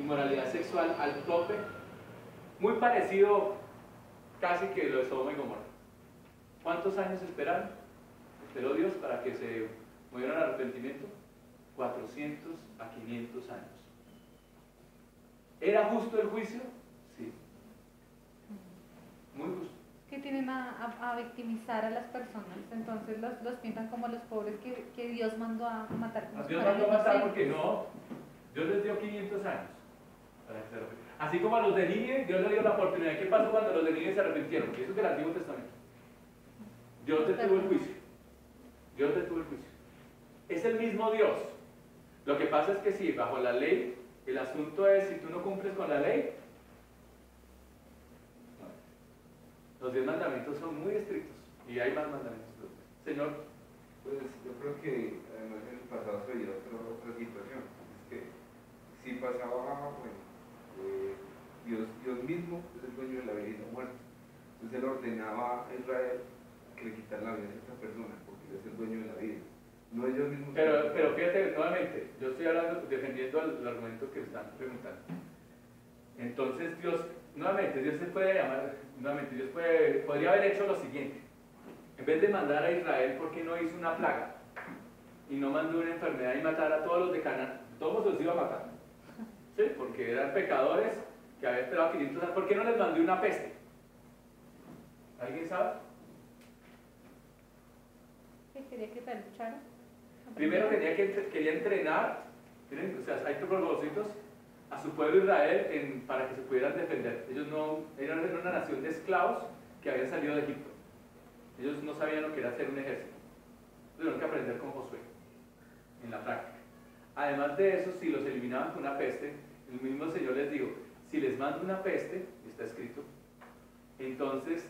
inmoralidad sexual al tope, muy parecido casi que lo de Sodoma y Gomorra. ¿Cuántos años esperaron? Esperó Dios para que se movieran al arrepentimiento. 400 a 500 años. ¿Era justo el juicio? Sí. Muy justo. Que tienen a victimizar a las personas, entonces los pintan como los pobres que Dios mandó a matar. Dios mandó a matar porque no, Dios les dio 500 años para que se arrepintieran. Así como a los de Nínive, Dios les dio la oportunidad. ¿Qué pasó cuando los de Nínive se arrepintieron? Eso es del Antiguo Testamento. Dios detuvo el juicio. Dios detuvo el juicio. Es el mismo Dios. Lo que pasa es que si bajo la ley, el asunto es si tú no cumples con la ley, los 10 mandamientos son muy estrictos y hay más mandamientos. Señor. Pues yo creo que además en el pasado se veía otra situación. Es que si pasaba, bueno, Dios mismo es el dueño de la vida y la muerte. Entonces él ordenaba a Israel que le quitara la vida a esta persona porque él es el dueño de la vida. No ellos mismos. Pero fíjate, nuevamente, yo estoy hablando, defendiendo el argumento que están preguntando. Entonces Dios, nuevamente, Dios se puede llamar, nuevamente, Dios podría haber hecho lo siguiente. En vez de mandar a Israel, ¿por qué no hizo una plaga? Y no mandó una enfermedad y matar a todos los de Canaán. Todos los iba a matar. ¿Sí? Porque eran pecadores que habían esperado 500 años. ¿Por qué no les mandó una peste? ¿Alguien sabe? ¿Qué quería que te lucharan? Primero quería entrenar, o sea, hay propósitos a su pueblo Israel para que se pudieran defender. Ellos no eran una nación de esclavos que habían salido de Egipto. Ellos no sabían lo que era hacer un ejército. Tuvieron que aprender con Josué en la práctica. Además de eso, si los eliminaban con una peste, el mismo Señor les dijo, si les mando una peste, está escrito, entonces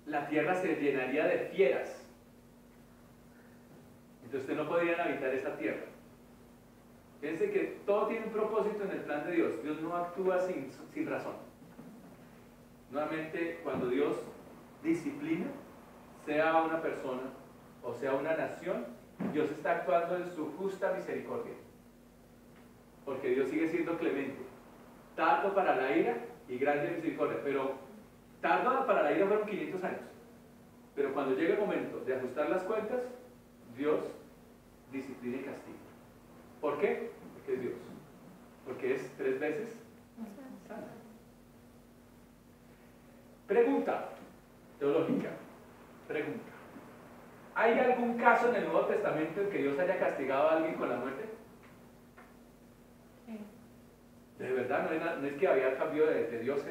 la tierra se llenaría de fieras. Entonces ustedes no podrían habitar esa tierra. Fíjense que todo tiene un propósito en el plan de Dios. Dios no actúa sin razón. Nuevamente, cuando Dios disciplina, sea una persona o sea una nación, Dios está actuando en su justa misericordia. Porque Dios sigue siendo clemente. Tardo para la ira y grande misericordia. Pero tardo para la ira fueron 500 años. Pero cuando llega el momento de ajustar las cuentas, Dios disciplina y castiga. ¿Por qué? Porque es Dios. Porque es 3 veces santo. Pregunta teológica. Pregunta. ¿Hay algún caso en el Nuevo Testamento en que Dios haya castigado a alguien con la muerte? Sí. De verdad, no es que había cambio de Dios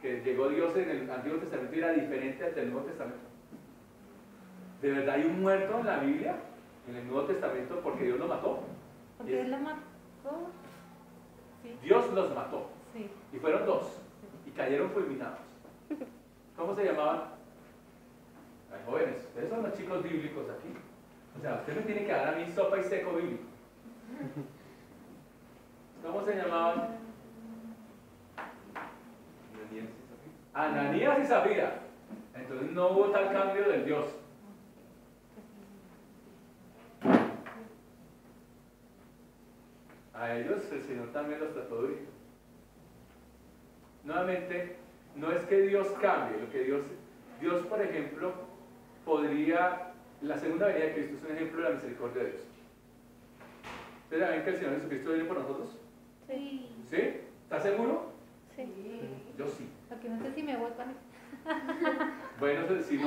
que llegó Dios en el Antiguo Testamento y era diferente al del Nuevo Testamento. ¿De verdad hay un muerto en la Biblia? En el Nuevo Testamento porque Dios lo mató. ¿Porque Él lo mató? Sí. Dios los mató. Sí. Y fueron 2. Y cayeron fulminados. ¿Cómo se llamaban? Ay, jóvenes, ustedes son los chicos bíblicos aquí. O sea, usted me tiene que dar a mí sopa y seco bíblico. ¿Cómo se llamaban? Ananías y Zafira. Entonces no hubo tal cambio del Dios. A ellos el Señor también los trató duro. Nuevamente, no es que Dios cambie, lo que Dios, por ejemplo, podría, la segunda venida de Cristo es un ejemplo de la misericordia de Dios. ¿Ustedes saben que el Señor Jesucristo viene por nosotros? Sí. ¿Sí? ¿Está seguro? Sí. Yo sí. Porque no sé si me voy con él. Bueno, si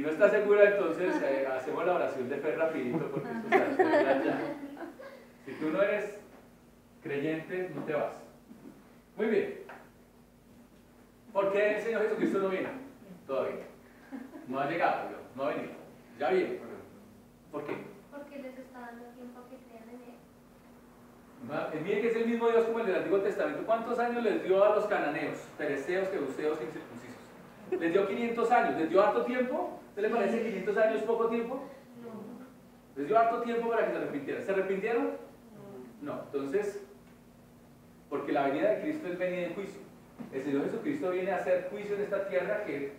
no está segura, entonces hacemos la oración de fe rapidito, porque esto se hace ya. Si tú no eres creyente, no te vas. Muy bien. ¿Por qué el Señor Jesucristo no viene? Todavía. No ha llegado, no ha venido. Ya viene. ¿Por qué? Porque les está dando tiempo a que crean en Él. Miren que es el mismo Dios como el del Antiguo Testamento. ¿Cuántos años les dio a los cananeos, fereceos, jebuseos, incircuncisos? ¿Les dio 500 años? ¿Les dio harto tiempo? ¿Usted le parece 500 años poco tiempo? No. ¿Les dio harto tiempo para que se arrepintieran? ¿Se arrepintieron? No. Entonces, porque la venida de Cristo es venida en juicio. El Señor Jesucristo viene a hacer juicio en esta tierra que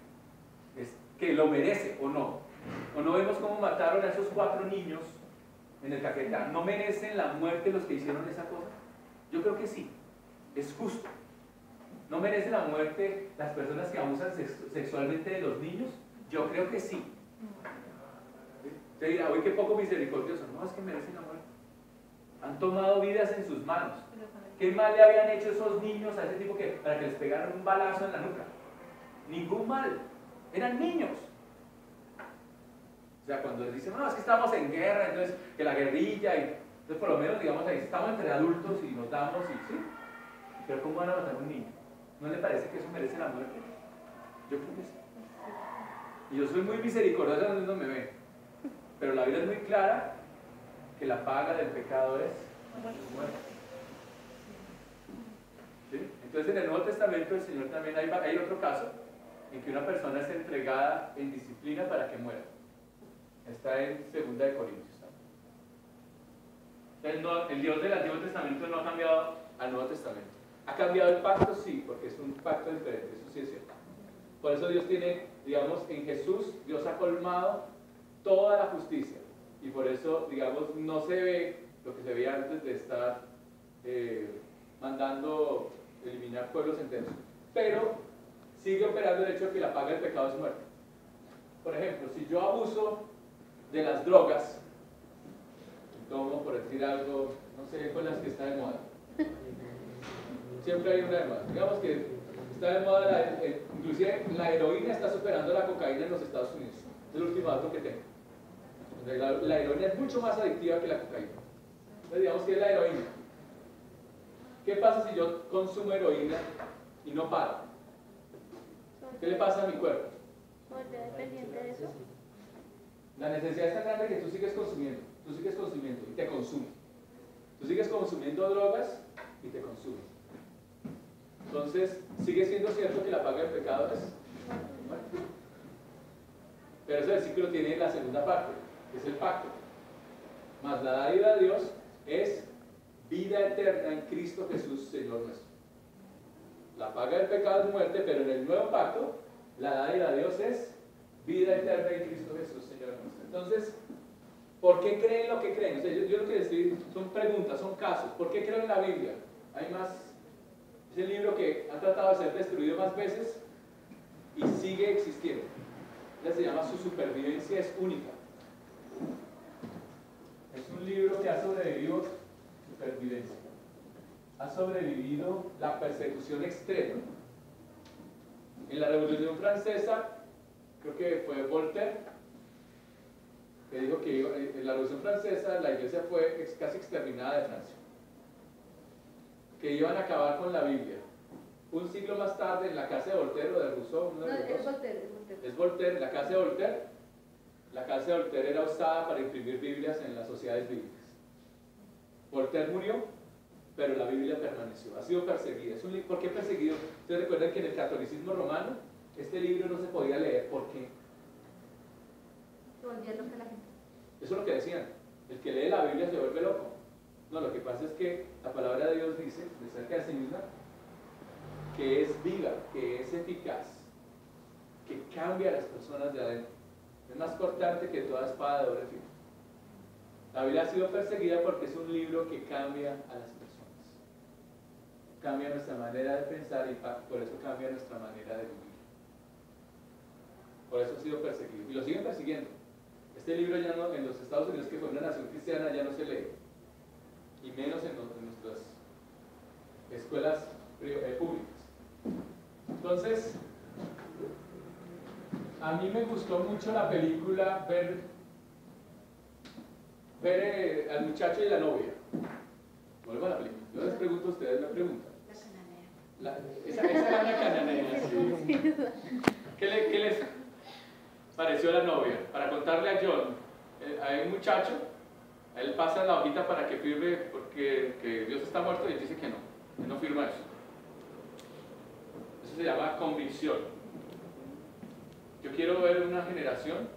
lo merece, ¿o no? ¿O no vemos cómo mataron a esos 4 niños en el Caquetá? ¿No merecen la muerte los que hicieron esa cosa? Yo creo que sí. es justo. ¿No merecen la muerte las personas que abusan sexualmente de los niños? Yo creo que sí. Usted dirá, uy, qué poco misericordioso. No, es que merecen la muerte. Han tomado vidas en sus manos. ¿Qué mal le habían hecho esos niños a ese tipo para que les pegaran un balazo en la nuca? Ningún mal. Eran niños. O sea, cuando les dicen, no, es que estamos en guerra, entonces que la guerrilla, entonces por lo menos, digamos, ahí estamos entre adultos y nos damos y sí. Pero ¿cómo van a matar a un niño? ¿No le parece que eso merece la muerte? Yo creo que sí. Y yo soy muy misericordioso donde no me ven. Pero la Biblia es muy clara que la paga del pecado es muerte. ¿Sí? Entonces en el Nuevo Testamento el Señor también hay otro caso en que una persona es entregada en disciplina para que muera. Está en 2 de Corintios. El Dios del Antiguo Testamento no ha cambiado al Nuevo Testamento. ¿Ha cambiado el pacto? Sí, porque es un pacto diferente, eso sí es cierto. Por eso Dios tiene, digamos, en Jesús, Dios ha colmado toda la justicia. Y por eso, digamos, no se ve lo que se veía antes de estar mandando eliminar pueblos enteros. Pero sigue operando el hecho de que la paga del pecado es muerte. Por ejemplo, si yo abuso de las drogas, tomo, por decir algo, no sé, con las que está de moda. Siempre hay una de moda. Digamos que está de moda, inclusive la heroína está superando la cocaína en los Estados Unidos. Es el último dato que tengo. La heroína es mucho más adictiva que la cocaína. Entonces digamos que es la heroína. ¿Qué pasa si yo consumo heroína y no paro? ¿Qué le pasa a mi cuerpo? ¿Dependiente de eso? La necesidad es tan grande que tú sigues consumiendo y te consume. Tú sigues consumiendo drogas y te consume. Entonces, sigue siendo cierto que la paga del pecado es muerte. Pero ese versículo tiene la segunda parte, que es el pacto. Mas la dádiva de Dios es vida eterna en Cristo Jesús, Señor nuestro. La paga del pecado es muerte, pero en el nuevo pacto, la dádiva de Dios es vida eterna en Cristo Jesús, Señor nuestro. Entonces, ¿por qué creen lo que creen? O sea, yo lo que les digo son preguntas, son casos. ¿Por qué creen en la Biblia? Hay más. Es el libro que ha tratado de ser destruido más veces y sigue existiendo. Se llama Su supervivencia es única. Es un libro que ha sobrevivido supervivencia. Ha sobrevivido la persecución extrema. En la Revolución Francesa, creo que fue Voltaire, que dijo que en la Revolución Francesa la iglesia fue casi exterminada de Francia, que iban a acabar con la Biblia. Un siglo más tarde, en la casa de Voltaire o de Rousseau, uno de los dos, es Voltaire, la casa de Voltaire era usada para imprimir Biblias en las sociedades bíblicas. Voltaire murió, pero la Biblia permaneció, ha sido perseguida. ¿Por qué perseguido? Ustedes recuerdan que en el catolicismo romano este libro no se podía leer. ¿Por qué? Eso es lo que decían. El que lee la Biblia se vuelve loco. No, lo que pasa es que la palabra de Dios dice, de cerca de sí misma, que es viva, que es eficaz, que cambia a las personas de adentro. Es más cortante que toda espada de doble filo. La Biblia ha sido perseguida porque es un libro que cambia a las personas. Cambia nuestra manera de pensar y por eso cambia nuestra manera de vivir. Por eso ha sido perseguido. Y lo siguen persiguiendo. Este libro ya no, en los Estados Unidos, que fue una nación cristiana, ya no se lee. Y menos en nuestras escuelas públicas. Entonces, a mí me gustó mucho la película ver al muchacho y la novia. Vuelvo a la película. Yo les pregunto a ustedes, me preguntan. Esa era la cananea. Sí. ¿Qué les pareció la novia? Para contarle a John, hay un muchacho, a él pasa la hojita para que firme porque que Dios está muerto y él dice que no firma eso. Eso se llama convicción. Yo quiero ver una generación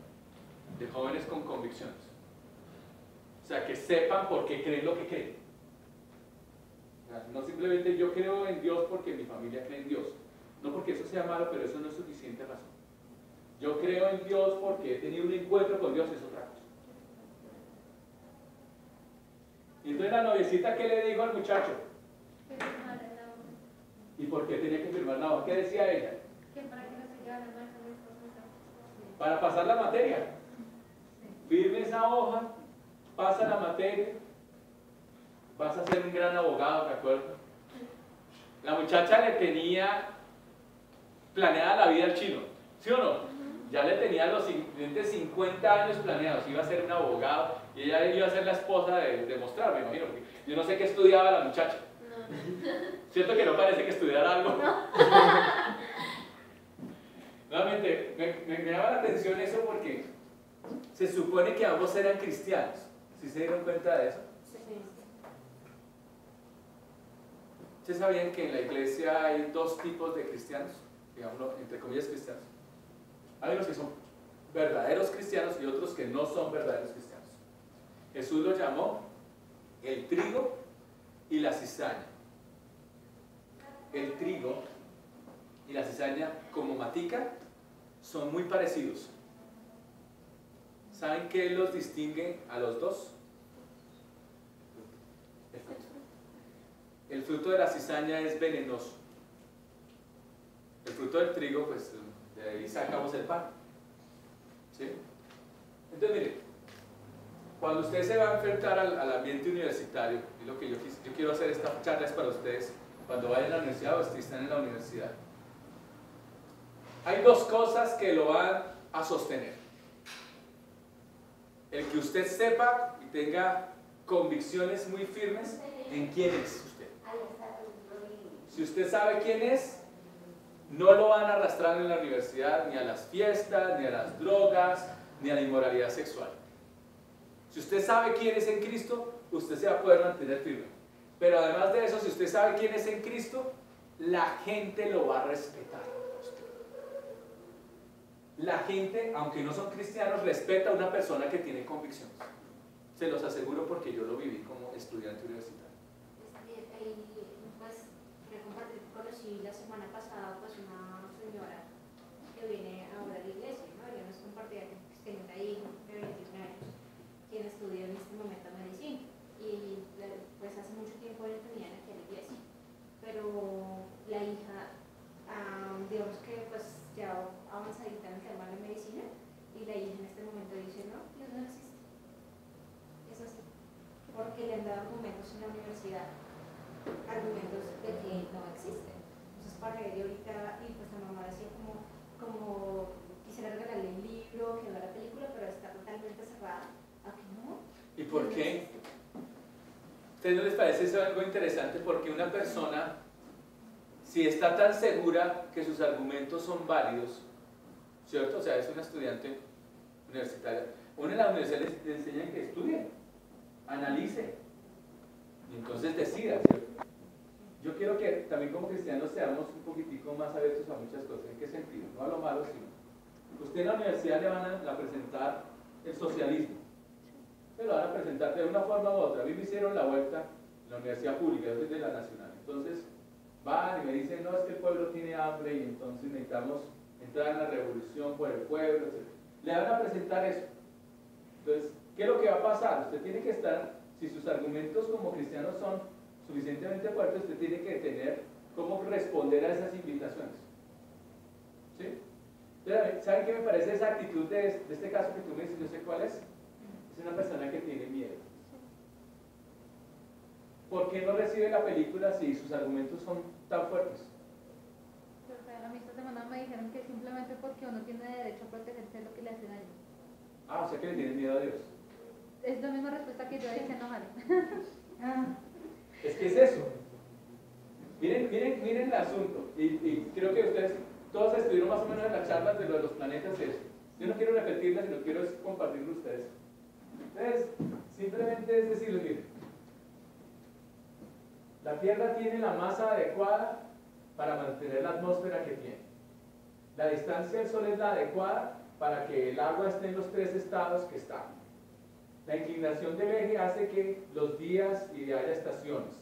de jóvenes con convicciones. O sea, que sepan por qué creen lo que creen. No simplemente yo creo en Dios porque mi familia cree en Dios. No porque eso sea malo, pero eso no es suficiente razón. Yo creo en Dios porque he tenido un encuentro con Dios, es otra cosa. Y entonces la noviecita, ¿qué le dijo al muchacho? por qué tenía que firmar la hoja? ¿Qué decía ella? Que para que no se llevaran mal con el profesor. Para pasar la materia. Firme esa hoja, pasa la materia, vas a ser un gran abogado, ¿de acuerdo? La muchacha le tenía planeada la vida al chino, ¿sí o no? Ya le tenía los siguientes 50 años planeados, iba a ser un abogado y ella iba a ser la esposa de Mostrar, me imagino. Yo no sé qué estudiaba la muchacha. ¿Cierto que no parece que estudiara algo? Nuevamente, me llama la atención eso porque se supone que ambos eran cristianos. ¿Sí se dieron cuenta de eso? ¿Ustedes sabían que en la iglesia hay dos tipos de cristianos? Digámoslo, entre comillas cristianos. Hay unos que son verdaderos cristianos y otros que no son verdaderos cristianos. Jesús los llamó el trigo y la cizaña. El trigo y la cizaña, como matica, son muy parecidos. ¿Saben qué los distingue a los dos? El fruto. El fruto de la cizaña es venenoso. El fruto del trigo, pues de ahí sacamos el pan. ¿Sí? Entonces, mire, cuando usted se va a enfrentar al ambiente universitario, y lo que yo quiero hacer esta charla es para ustedes, cuando vayan a la universidad o si están en la universidad. Hay dos cosas que lo van a sostener. El que usted sepa y tenga convicciones muy firmes en quién es usted. Si usted sabe quién es, no lo van a arrastrar en la universidad ni a las fiestas, ni a las drogas, ni a la inmoralidad sexual. Si usted sabe quién es en Cristo, usted se va a poder mantener firme. Pero además de eso, si usted sabe quién es en Cristo, la gente lo va a respetar. La gente, aunque no son cristianos, respeta a una persona que tiene convicciones. Se los aseguro porque yo lo viví como estudiante universitario. Pues, conocí la semana pasada pues una señora que viene ahora a la iglesia, ¿no? Ella no es compartida, que tiene una hija de 21 años, quien estudia en este momento medicina. Y pues hace mucho tiempo le tenían aquí a la iglesia. Pero la hija, digamos que pues ya avanzadita en el tema de medicina, y la hija en este momento dice, no, Dios no existe. Es así. Porque le han dado argumentos en la universidad, argumentos de que no existen. Entonces para él ahorita, y pues la mamá decía como quisiera regalarle el libro, que vea la película, pero está totalmente cerrada a que no. ¿Y por qué? ¿A ustedes no les parece eso algo interesante? Porque una persona, si está tan segura que sus argumentos son válidos, ¿cierto? O sea, es una estudiante universitaria. Uno en la universidad les enseña que estudie, analice, y entonces decida, ¿cierto? Yo quiero que también como cristianos seamos un poquitico más abiertos a muchas cosas. ¿En qué sentido? No a lo malo, sino usted en la universidad le van a presentar el socialismo. Se lo van a presentar de una forma u otra. A mí me hicieron la vuelta en la universidad pública, yo soy de la nacional. Entonces van y me dicen, no, es que el pueblo tiene hambre y entonces necesitamos entrar en la revolución por el pueblo, etc. Le van a presentar eso. Entonces, ¿qué es lo que va a pasar? Usted tiene que estar, si sus argumentos como cristianos son suficientemente fuertes, usted tiene que tener cómo responder a esas invitaciones. ¿Sí? ¿Saben qué me parece esa actitud de este caso que tú me dices? Yo sé cuál es. Es una persona que tiene miedo. ¿Por qué no recibe la película si sus argumentos son tan fuertes? A mí esta semana me dijeron que simplemente porque uno tiene derecho a protegerse de lo que le hace daño. Ah, o sea que le tienen miedo a Dios. Es la misma respuesta que yo dije, no vale. Es que es eso. Miren el asunto. Y creo que ustedes todos estuvieron más o menos en las charlas de los planetas. Yo no quiero repetirlas, sino quiero compartirlo con ustedes. Entonces, simplemente es decirles, miren, la Tierra tiene la masa adecuada para mantener la atmósfera que tiene. La distancia del Sol es la adecuada para que el agua esté en los 3 estados que está. La inclinación del eje hace que los días y haya estaciones.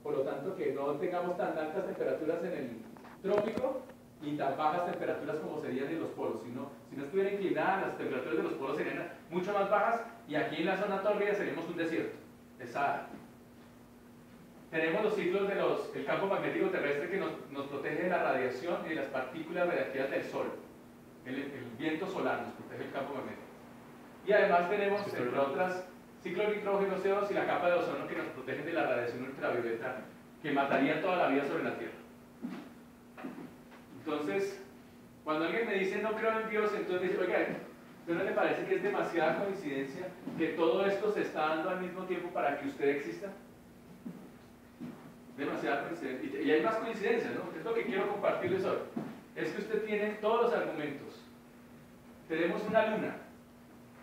Por lo tanto, que no tengamos tan altas temperaturas en el trópico y tan bajas temperaturas como serían en los polos. Si no estuviera inclinada, las temperaturas de los polos serían mucho más bajas y aquí en la zona tórrida seríamos un desierto, de Sahara. Tenemos los ciclos del campo magnético terrestre que nos protege de la radiación y de las partículas radiactivas del Sol. El viento solar nos protege el campo magnético. Y además tenemos, entre otras, ciclo de nitrógeno, CO2 y la capa de ozono que nos protegen de la radiación ultravioleta que mataría toda la vida sobre la Tierra. Entonces, cuando alguien me dice no creo en Dios, entonces dice, oiga, ¿no le parece que es demasiada coincidencia que todo esto se está dando al mismo tiempo para que usted exista? Demasiada coincidencia. Y hay más coincidencias, ¿no? Es lo que quiero compartirles hoy. Es que usted tiene todos los argumentos. Tenemos una luna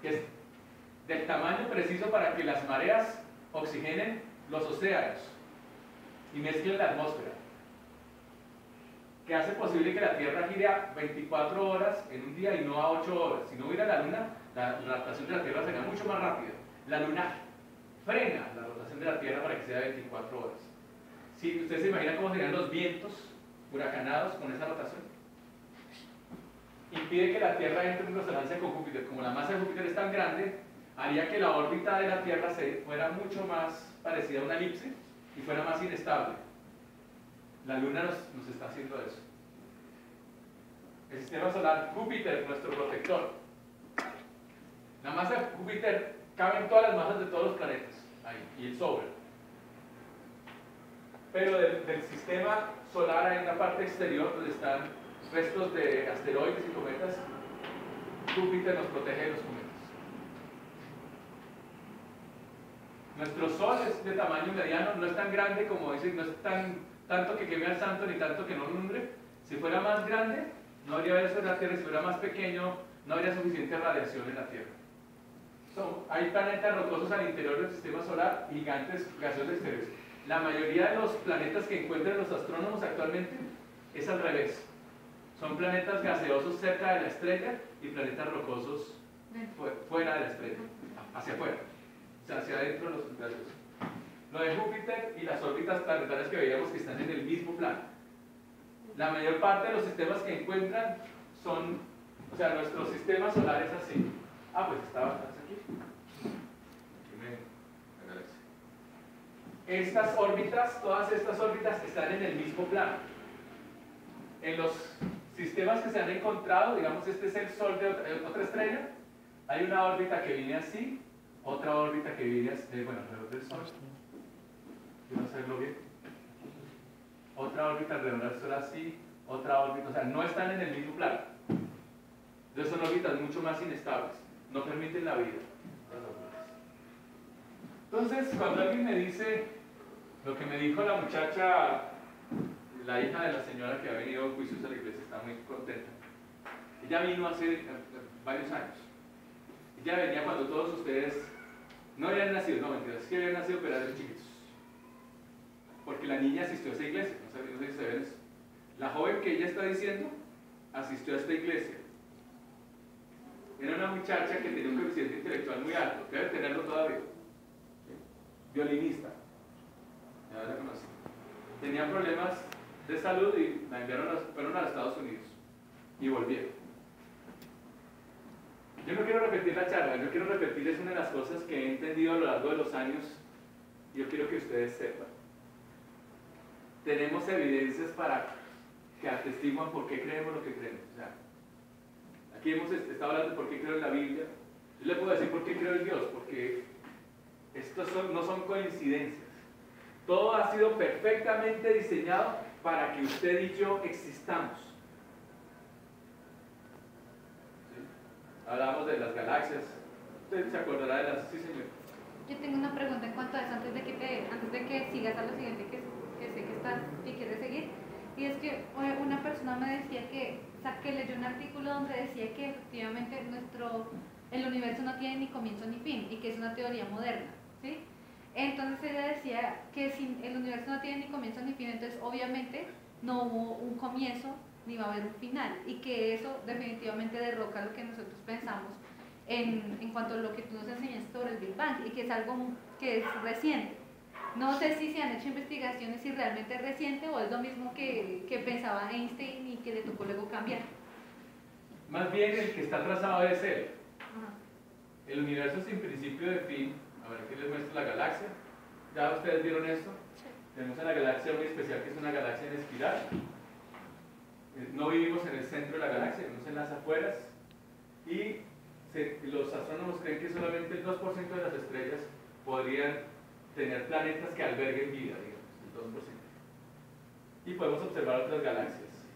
que es del tamaño preciso para que las mareas oxigenen los océanos y mezclen la atmósfera, que hace posible que la Tierra gire a 24 horas en un día y no a 8 horas. Si no hubiera la Luna, la rotación de la Tierra sería mucho más rápida. La Luna frena la rotación de la Tierra para que sea 24 horas. Si usted se imagina cómo serían los vientos huracanados con esa rotación, impide que la Tierra entre en resonancia con Júpiter. Como la masa de Júpiter es tan grande, haría que la órbita de la Tierra fuera mucho más parecida a una elipse y fuera más inestable. La Luna nos está haciendo eso. El sistema solar, Júpiter, nuestro protector. La masa de Júpiter cabe en todas las masas de todos los planetas, ahí, y el sobra. Pero del sistema solar hay una parte exterior donde están restos de asteroides y cometas. Júpiter nos protege de los cometas. Nuestro Sol es de tamaño mediano, no es tan grande como dicen, no es tanto que queme al santo ni tanto que no alumbre. Si fuera más grande, no habría eso en la Tierra. Si fuera más pequeño, no habría suficiente radiación en la Tierra. Hay planetas rocosos al interior del sistema solar, gigantes gaseosos exteriores. La mayoría de los planetas que encuentran los astrónomos actualmente es al revés. Son planetas gaseosos cerca de la estrella y planetas rocosos fuera de la estrella, hacia afuera, o sea, hacia adentro de los gaseosos. Lo de Júpiter y las órbitas planetarias que veíamos que están en el mismo plano. La mayor parte de los sistemas que encuentran son, o sea, nuestro sistema solar es así. Ah, pues estaba aquí. La galaxia. Estas órbitas, todas estas órbitas están en el mismo plano. En los sistemas que se han encontrado, digamos, este es el Sol de otra estrella, hay una órbita que viene así, otra órbita que viene así, bueno, alrededor del Sol. Quiero hacerlo bien. Otra órbita alrededor del Sol así, otra órbita, o sea, no están en el mismo plano. Entonces son órbitas mucho más inestables, no permiten la vida. Entonces, cuando alguien me dice lo que me dijo la muchacha, la hija de la señora que ha venido a juicios a la iglesia, está muy contenta. Ella vino hace varios años. Ella venía cuando todos ustedes no habían nacido, no mentiras, es que habían nacido pero eran chiquitos. Porque la niña asistió a esa iglesia, no sé si se ven eso. La joven que ella está diciendo asistió a esta iglesia. Era una muchacha que tenía un coeficiente intelectual muy alto, debe tenerlo todavía. Violinista, ya la conocí. Tenía problemas de salud y la enviaron fueron a los Estados Unidos y volvieron. Yo no quiero repetir la charla, yo quiero repetirles una de las cosas que he entendido a lo largo de los años y yo quiero que ustedes sepan. Tenemos evidencias para que atestiguan por qué creemos lo que creemos. O sea, aquí hemos estado hablando de por qué creo en la Biblia. Yo le puedo decir por qué creo en Dios, porque estos no son coincidencias. Todo ha sido perfectamente diseñado para que usted y yo existamos. ¿Sí? Hablamos de las galaxias. ¿Usted se acordará de las? Sí, señor. Yo tengo una pregunta en cuanto a eso, antes de que sigas a lo siguiente que sé que quieres seguir. Y es que una persona me decía que leyó un artículo donde decía que efectivamente el universo no tiene ni comienzo ni fin y que es una teoría moderna, ¿sí? Entonces ella decía que si el universo no tiene ni comienzo ni fin, entonces obviamente no hubo un comienzo ni va a haber un final y que eso definitivamente derroca lo que nosotros pensamos en cuanto a lo que tú nos enseñaste sobre el Big Bang y que es algo que es reciente. No sé si se han hecho investigaciones si realmente es reciente o es lo mismo que pensaba Einstein y que le tocó luego cambiar. Más bien el que está trazado es él. Ajá. El universo sin principio de fin. A ver, aquí les muestro la galaxia. ¿Ya ustedes vieron esto? Sí. Tenemos una galaxia muy especial que es una galaxia en espiral. No vivimos en el centro de la galaxia, vivimos en las afueras. Y los astrónomos creen que solamente el 2% de las estrellas podrían tener planetas que alberguen vida, digamos, el 2%. Y podemos observar otras galaxias.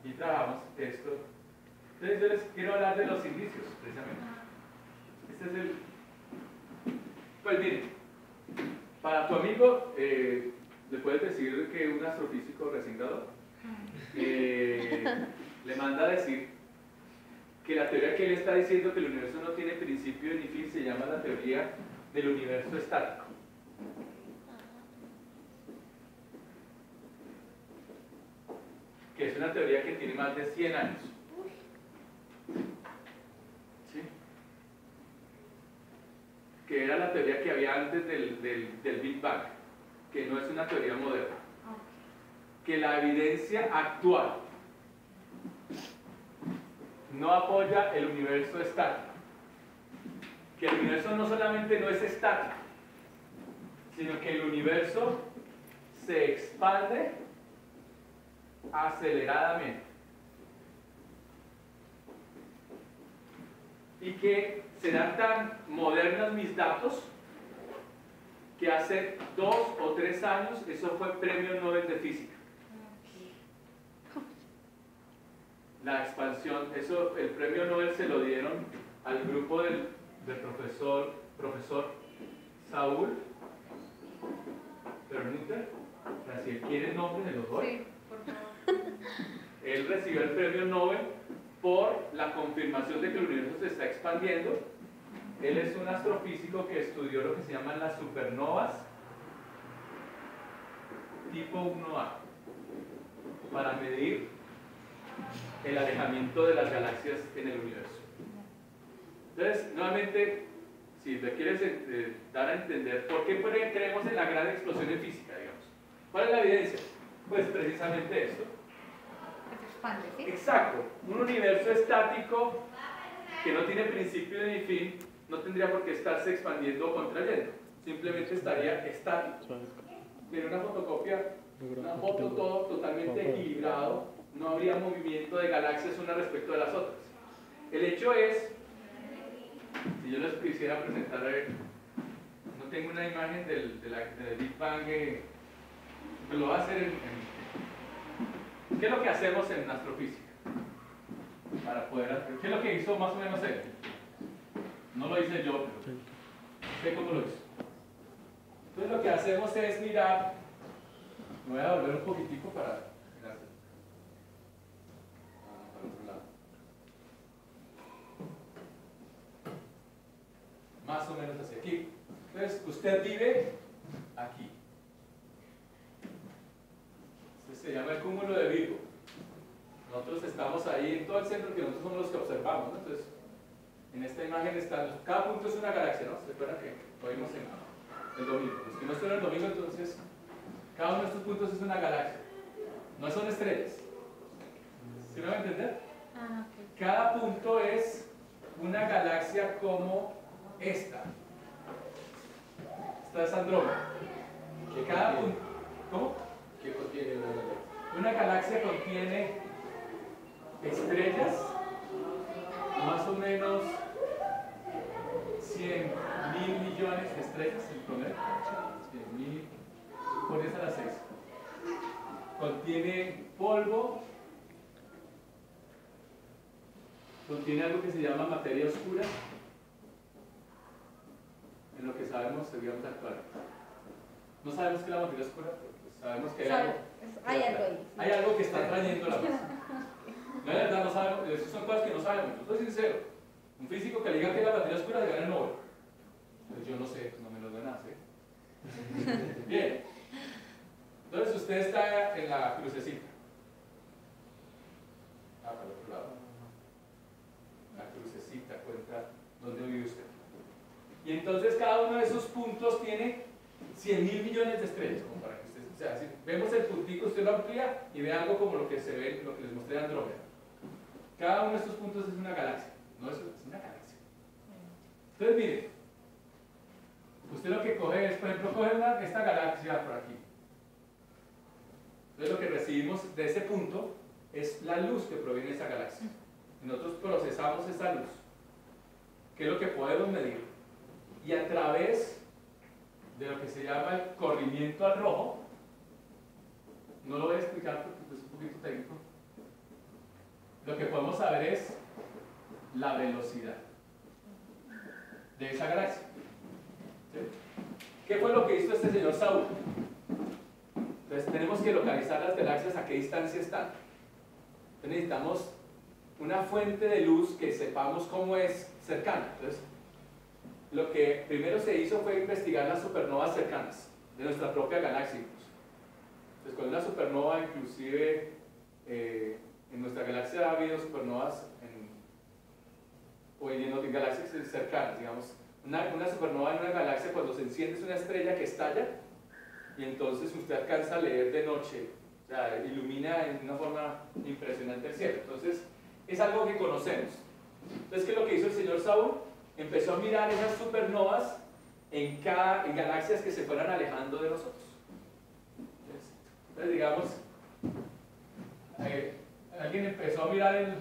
Y trabajamos esto. Entonces yo les quiero hablar de los indicios, precisamente. Este es el... Pues miren, para tu amigo, le puedes decir que un astrofísico recién graduado le manda a decir que la teoría que él está diciendo que el universo no tiene principio ni fin se llama la teoría del universo estático. Que es una teoría que tiene más de 100 años. ¿Sí? Que era la teoría que había antes del Big Bang, que no es una teoría moderna. Que la evidencia actual no apoya el universo estático. Que el universo no solamente no es estático, sino que el universo se expande aceleradamente. Y que serán tan modernos mis datos que hace 2 o 3 años eso fue premio Nobel de Física. La expansión, eso, el premio Nobel se lo dieron al grupo del profesor Saúl Perlmutter. Si él quiere el nombre, se los doy. Sí, por favor. Él recibió el premio Nobel por la confirmación de que el universo se está expandiendo. Él es un astrofísico que estudió lo que se llaman las supernovas tipo 1A para medir el alejamiento de las galaxias en el universo. Entonces, nuevamente, si le quieres dar a entender por qué creemos en la gran explosión en física, digamos. ¿Cuál es la evidencia? Pues precisamente esto. Que se expande, ¿sí? Exacto. Un universo estático que no tiene principio ni fin no tendría por qué estarse expandiendo o contrayendo. Simplemente estaría estático. Mira una fotocopia, una foto todo totalmente equilibrado. No habría movimiento de galaxias unas respecto de las otras. El hecho es, si yo les quisiera presentar, no tengo una imagen del Big Bang, lo voy a hacer ¿qué es lo que hacemos en astrofísica? Para poder, ¿qué es lo que hizo más o menos él? No lo hice yo, pero sé cómo lo hizo. Entonces lo que hacemos es mirar, me voy a volver un poquitico para mirar. Más o menos hacia aquí. Entonces, usted vive aquí. Este se llama el cúmulo de Virgo. Nosotros estamos ahí en todo el centro, que nosotros somos los que observamos, ¿no? Entonces, en esta imagen están, cada punto es una galaxia, ¿no? ¿Se acuerdan que lo vimos en el domingo? Los que no estuvieron el domingo, entonces, cada uno de estos puntos es una galaxia. No son estrellas. ¿Sí me va a entender? Ah, ok. Cada punto es una galaxia como esta. Esta es Andrómeda. Que cada punto. ¿Cómo? ¿Qué contiene una galaxia? Una galaxia contiene estrellas, más o menos 100.000 millones de estrellas en promedio. 100.000, pones a las 6. Contiene polvo. Contiene algo que se llama materia oscura, en lo que sabemos, digamos, actualmente. No sabemos qué es la materia oscura, pero pues sabemos que hay algo. Hay algo ahí. Hay algo que está trayendo la masa. No, de verdad, no sabemos, esas son cosas que no sabemos. Yo soy sincero. Un físico que le diga que la materia oscura se gana el Nobel. Pues yo no sé, no me lo dan a hacer. Bien. Entonces usted está en la crucecita. Para el otro lado. La crucecita cuenta dónde vive usted. Y entonces cada uno de esos puntos tiene 100.000 millones de estrellas, como para que usted, o sea, si vemos el puntico, usted lo amplía y ve algo como lo que se ve, lo que les mostré de Andrómeda. Cada uno de estos puntos es una galaxia, no es una galaxia. Entonces mire, usted lo que coge es, por ejemplo, coge esta galaxia por aquí, Entonces lo que recibimos de ese punto es la luz que proviene de esa galaxia. Y nosotros procesamos esa luz, que es lo que podemos medir. Y a través de lo que se llama el corrimiento al rojo, no lo voy a explicar porque es un poquito técnico, lo que podemos saber es la velocidad de esa galaxia. ¿Sí? ¿Qué fue lo que hizo este señor Saúl? Entonces tenemos que localizar las galaxias a qué distancia están. Entonces necesitamos una fuente de luz que sepamos cómo es cercana. Entonces, lo que primero se hizo fue investigar las supernovas cercanas de nuestra propia galaxia incluso. Entonces, con una supernova, inclusive en nuestra galaxia ha habido supernovas en galaxias cercanas, digamos. Una supernova en una galaxia, cuando se enciende, es una estrella que estalla y entonces usted alcanza a leer de noche, o sea, ilumina en una forma impresionante el cielo. Entonces, es algo que conocemos. Entonces, ¿qué es lo que hizo el señor Saúl? Empezó a mirar esas supernovas en galaxias que se fueran alejando de nosotros. Entonces, digamos, alguien empezó a mirar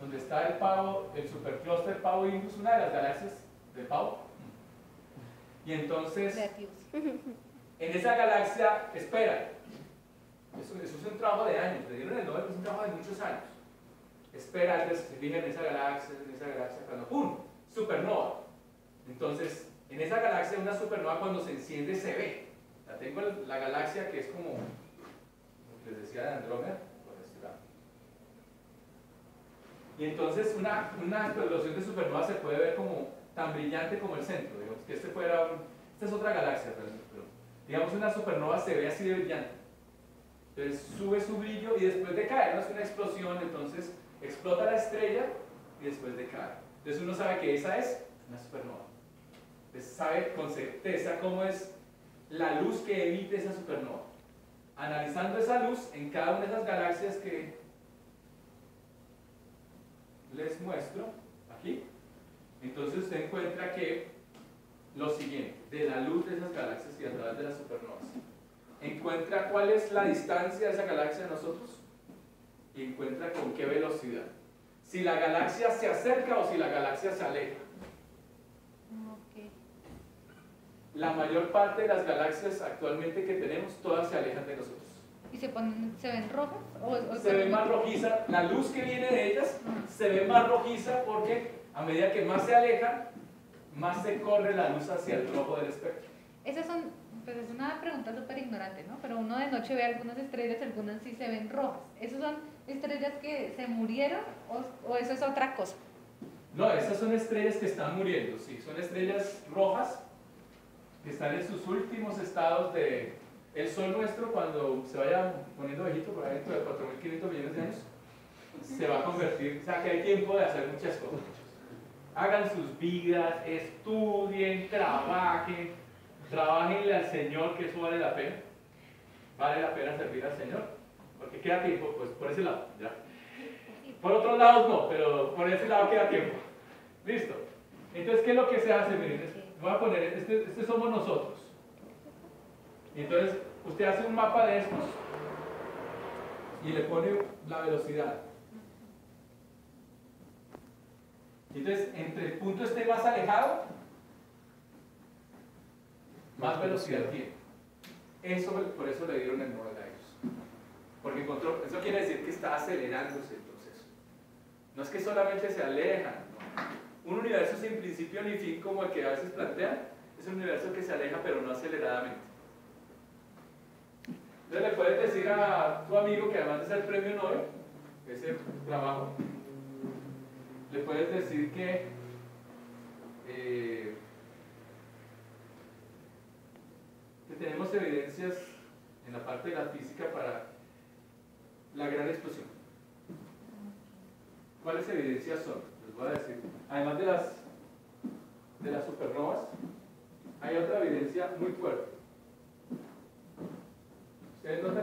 donde está el Pavo, el superclúster Pavo Infus, una de las galaxias del Pavo. Y entonces, en esa galaxia, espera. Eso es un trabajo de años, le dieron el Nobel, es un trabajo de muchos años. Espera, antes se fijan en esa galaxia, cuando ¡pum! Supernova. Entonces, en esa galaxia, una supernova cuando se enciende se ve. La tengo la galaxia que es como les decía, de Andrómeda, por este lado. Y entonces una explosión de supernova se puede ver como tan brillante como el centro. Digamos que esta es otra galaxia, pero digamos una supernova se ve así de brillante. Entonces sube su brillo y después decae, no es una explosión, entonces explota la estrella y después decae. Entonces uno sabe que esa es una supernova. Entonces sabe con certeza cómo es la luz que emite esa supernova. Analizando esa luz en cada una de esas galaxias que les muestro aquí, entonces usted encuentra que lo siguiente, de la luz de esas galaxias y a través de las supernovas, encuentra cuál es la distancia de esa galaxia de nosotros y encuentra con qué velocidad. Si la galaxia se acerca o si la galaxia se aleja. Okay. La mayor parte de las galaxias actualmente que tenemos, todas se alejan de nosotros. ¿Y se ven rojas? Se ve más rojiza, la luz que viene de ellas se ve más rojiza porque a medida que más se alejan, más se corre la luz hacia el rojo del espectro. Esas son, pues es una pregunta súper ignorante, ¿no? Pero uno de noche ve algunas estrellas, algunas sí se ven rojas. ¿Esas son estrellas que se murieron o eso es otra cosa? No, esas son estrellas que están muriendo, sí, son estrellas rojas que están en sus últimos estados de... El Sol nuestro, cuando se vaya poniendo viejito, por ahí dentro de 4.500 millones de años, se va a convertir, o sea que hay tiempo de hacer muchas cosas. Hagan sus vidas, estudien, trabajenle al Señor, que eso vale la pena. Vale la pena servir al Señor, porque queda tiempo, pues por ese lado, ya. Por otros lados no, pero por ese lado queda tiempo. ¿Listo? Entonces, ¿qué es lo que se hace? Miren, voy a poner, este somos nosotros. Y entonces, usted hace un mapa de estos y le pone la velocidad. Y entonces, entre el punto esté más alejado, más velocidad tiene. Por eso le dieron el Nobel a ellos. Porque encontró, eso quiere decir que está acelerándose el proceso. No es que solamente se alejan, no. Un universo sin principio ni fin, como el que a veces plantean, es un universo que se aleja pero no aceleradamente. Entonces le puedes decir a tu amigo que además de ser premio Nobel, ese trabajo, le puedes decir que tenemos evidencias en la parte de la física para la gran explosión. ¿Cuáles evidencias son? Les voy a decir. Además de las supernovas, hay otra evidencia muy fuerte. Ustedes notan